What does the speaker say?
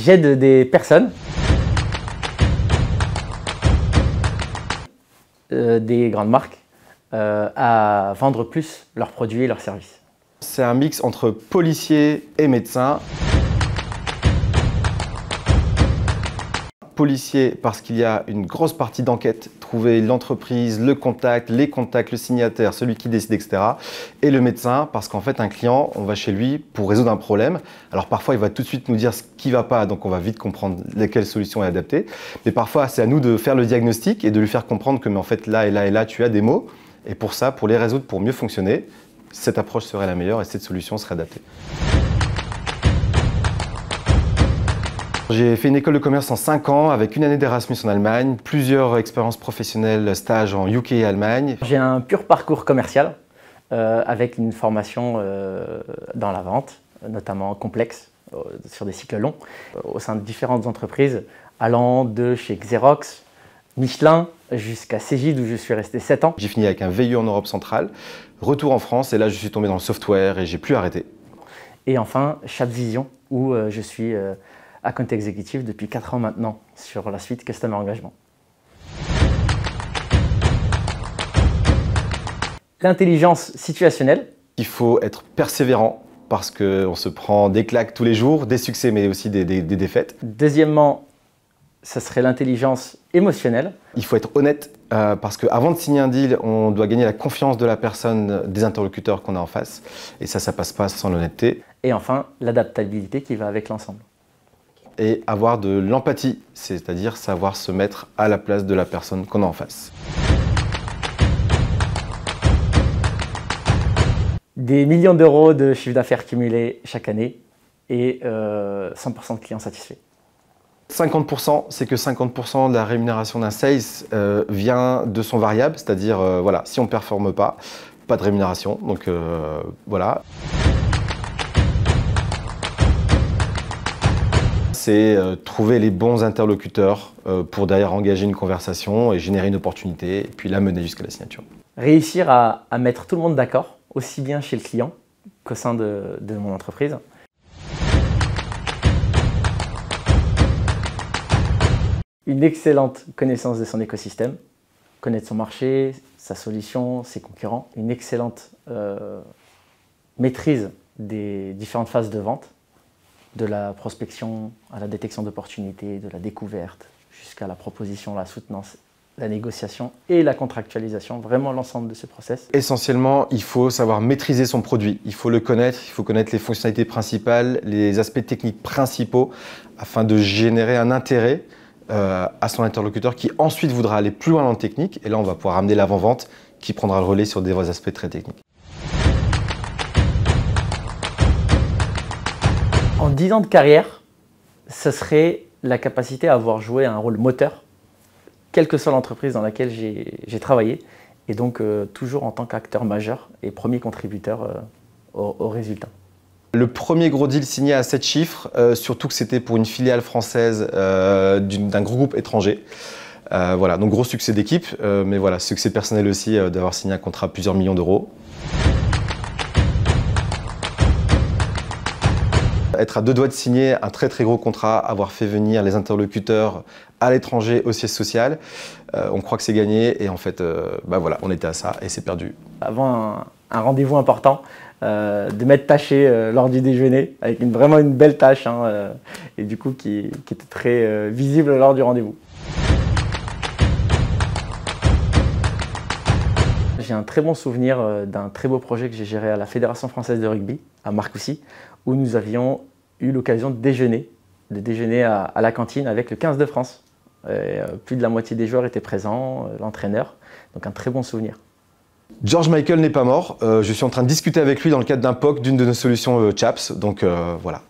J'aide des personnes, des grandes marques, à vendre plus leurs produits et leurs services. C'est un mix entre policier et médecin. Policier parce qu'il y a une grosse partie d'enquête, trouver l'entreprise, le contact, les contacts, le signataire, celui qui décide, etc. Et le médecin parce qu'en fait un client, on va chez lui pour résoudre un problème. Alors parfois il va tout de suite nous dire ce qui ne va pas, donc on va vite comprendre laquelle solution est adaptée. Mais parfois c'est à nous de faire le diagnostic et de lui faire comprendre que mais en fait là et là et là tu as des maux. Et pour ça, pour les résoudre, pour mieux fonctionner, cette approche serait la meilleure et cette solution serait adaptée. J'ai fait une école de commerce en 5 ans avec une année d'Erasmus en Allemagne, plusieurs expériences professionnelles, stages en UK et Allemagne. J'ai un pur parcours commercial avec une formation dans la vente, notamment complexe, sur des cycles longs, au sein de différentes entreprises, allant de chez Xerox, Michelin, jusqu'à Cégide où je suis resté 7 ans. J'ai fini avec un VIE en Europe centrale, retour en France et là je suis tombé dans le software et j'ai plus arrêté. Et enfin, Chatvision où je suis account executive depuis 4 ans maintenant sur la suite Customer Engagement. L'intelligence situationnelle. Il faut être persévérant parce qu'on se prend des claques tous les jours, des succès mais aussi des défaites. Deuxièmement, ça serait l'intelligence émotionnelle. Il faut être honnête parce qu'avant de signer un deal, on doit gagner la confiance de la personne, des interlocuteurs qu'on a en face. Et ça passe pas sans l'honnêteté. Et enfin, l'adaptabilité qui va avec l'ensemble. Et avoir de l'empathie, c'est-à-dire savoir se mettre à la place de la personne qu'on a en face. Des millions d'euros de chiffre d'affaires cumulé chaque année et 100% de clients satisfaits. 50%, c'est que 50% de la rémunération d'un sales vient de son variable, c'est-à-dire voilà, si on ne performe pas, pas de rémunération. Donc voilà. C'est trouver les bons interlocuteurs pour derrière engager une conversation et générer une opportunité et puis la mener jusqu'à la signature. Réussir à mettre tout le monde d'accord, aussi bien chez le client qu'au sein de mon entreprise. Une excellente connaissance de son écosystème, connaître son marché, sa solution, ses concurrents, une excellente maîtrise des différentes phases de vente, de la prospection à la détection d'opportunités, de la découverte, jusqu'à la proposition, la soutenance, la négociation et la contractualisation, vraiment l'ensemble de ce process. Essentiellement, il faut savoir maîtriser son produit, il faut le connaître, il faut connaître les fonctionnalités principales, les aspects techniques principaux afin de générer un intérêt à son interlocuteur qui ensuite voudra aller plus loin dans le technique et là on va pouvoir amener l'avant-vente qui prendra le relais sur des aspects très techniques. En 10 ans de carrière, ce serait la capacité à avoir joué un rôle moteur, quelle que soit l'entreprise dans laquelle j'ai travaillé, et donc toujours en tant qu'acteur majeur et premier contributeur au résultat. Le premier gros deal signé à 7 chiffres, surtout que c'était pour une filiale française d'un gros groupe étranger. Voilà, donc gros succès d'équipe, mais voilà, succès personnel aussi d'avoir signé un contrat à plusieurs millions d'euros. Être à 2 doigts de signer un très très gros contrat, avoir fait venir les interlocuteurs à l'étranger au siège social, on croit que c'est gagné et en fait, bah voilà, on était à ça et c'est perdu. Avant un rendez-vous important, de m'être taché lors du déjeuner, avec vraiment une belle tâche, hein, et du coup qui était très visible lors du rendez-vous. J'ai un très bon souvenir d'un très beau projet que j'ai géré à la Fédération française de rugby, à Marcoussis, où nous avions eu l'occasion de déjeuner à la cantine avec le 15 de France. Plus de la moitié des joueurs étaient présents, l'entraîneur, donc un très bon souvenir. George Michael n'est pas mort, je suis en train de discuter avec lui dans le cadre d'un POC d'une de nos solutions CHAPS, donc voilà.